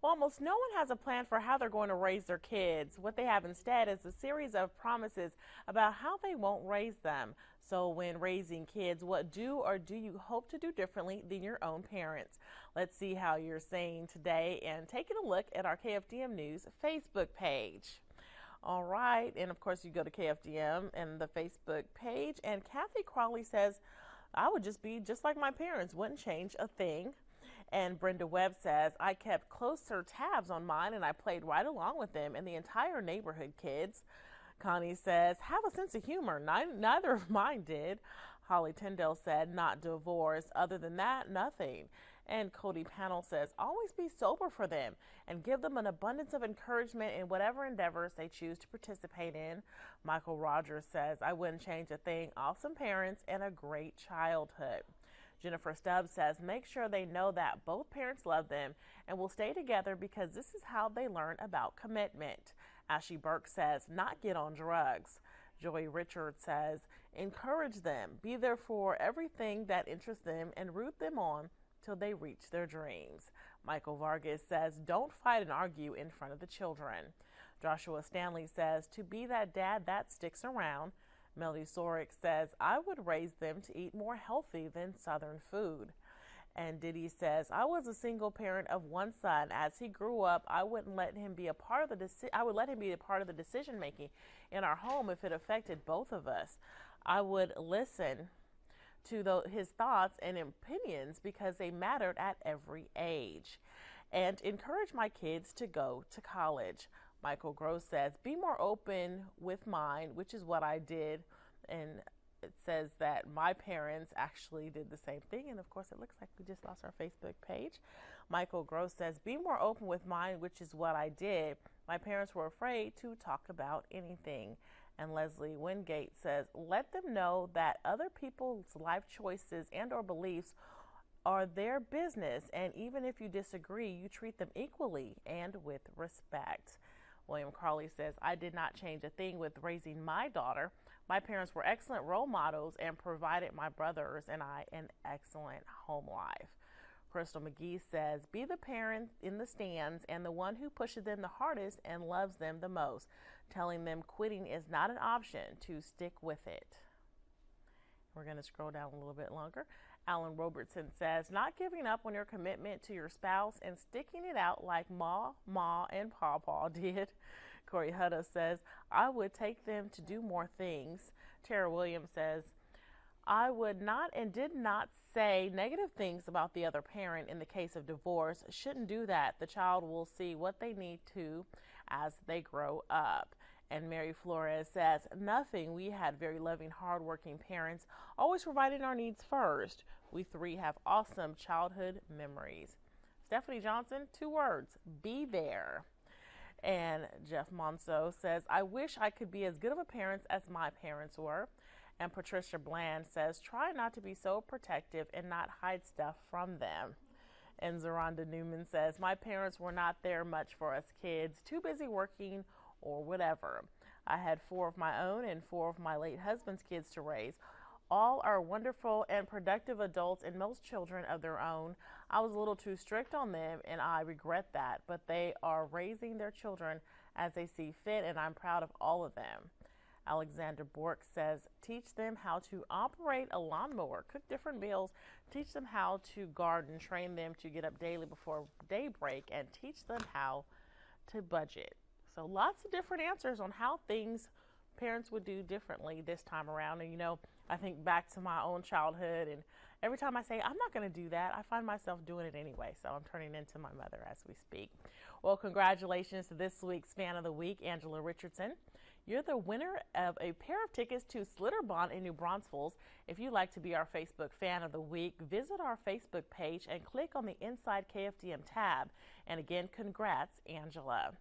Well, almost no one has a plan for how they're going to raise their kids. What they have instead is a series of promises about how they won't raise them. So, when raising kids, what do or do you hope to do differently than your own parents? Let's see how you're saying today and taking a look at our KFDM News Facebook page. All right, and of course, you go to KFDM and the Facebook page, and Kathy Crawley says, I would just be just like my parents, wouldn't change a thing. And Brenda Webb says, I kept closer tabs on mine and I played right along with them and the entire neighborhood kids. Connie says, have a sense of humor. Neither of mine did. Holly Tyndale said, not divorce. Other than that, nothing. And Cody Panel says, always be sober for them and give them an abundance of encouragement in whatever endeavors they choose to participate in. Michael Rogers says, I wouldn't change a thing. Awesome parents and a great childhood. Jennifer Stubbs says, make sure they know that both parents love them and will stay together because this is how they learn about commitment. Ashley Burke says, not get on drugs. Joey Richards says, encourage them, be there for everything that interests them and root them on till they reach their dreams. Michael Vargas says, don't fight and argue in front of the children. Joshua Stanley says, to be that dad that sticks around. Melody Sorick says, I would raise them to eat more healthy than Southern food. And Diddy says, I was a single parent of one son. As he grew up, I would let him be a part of the decision making in our home if it affected both of us. I would listen to his thoughts and opinions because they mattered at every age, and encourage my kids to go to college. Michael Gross says, be more open with mine, which is what I did. And it says that my parents actually did the same thing. And of course, it looks like we just lost our Facebook page. Michael Gross says, be more open with mine, which is what I did. My parents were afraid to talk about anything. And Leslie Wingate says, let them know that other people's life choices and or beliefs are their business. And even if you disagree, you treat them equally and with respect. William Crawley says, I did not change a thing with raising my daughter. My parents were excellent role models and provided my brothers and I an excellent home life. Crystal McGee says, be the parent in the stands and the one who pushes them the hardest and loves them the most, telling them quitting is not an option, to stick with it. We're going to scroll down a little bit longer. Alan Robertson says, not giving up on your commitment to your spouse and sticking it out like Ma, and Paw did. Corey Hutta says, I would take them to do more things. Tara Williams says, I would not and did not say negative things about the other parent in the case of divorce. Shouldn't do that. The child will see what they need to as they grow up. And Mary Flores says, nothing. We had very loving, hardworking parents, always providing our needs first. We three have awesome childhood memories. Stephanie Johnson, 2 words, be there. And Jeff Monso says, I wish I could be as good of a parent as my parents were. And Patricia Bland says, try not to be so protective and not hide stuff from them. And Zoronda Newman says, my parents were not there much for us kids, too busy working or whatever. I had 4 of my own and 4 of my late husband's kids to raise. All are wonderful and productive adults and most children of their own. I was a little too strict on them and I regret that, but they are raising their children as they see fit and I'm proud of all of them. Alexander Bork says, teach them how to operate a lawnmower, cook different meals, teach them how to garden, train them to get up daily before daybreak, and teach them how to budget. So lots of different answers on how things parents would do differently this time around. And, I think back to my own childhood, and every time I say, I'm not going to do that, I find myself doing it anyway. So I'm turning into my mother as we speak. Well, congratulations to this week's Fan of the Week, Angela Richardson. You're the winner of a pair of tickets to Slitterbahn in New Braunfels. If you'd like to be our Facebook Fan of the Week, visit our Facebook page and click on the Inside KFDM tab. And again, congrats, Angela.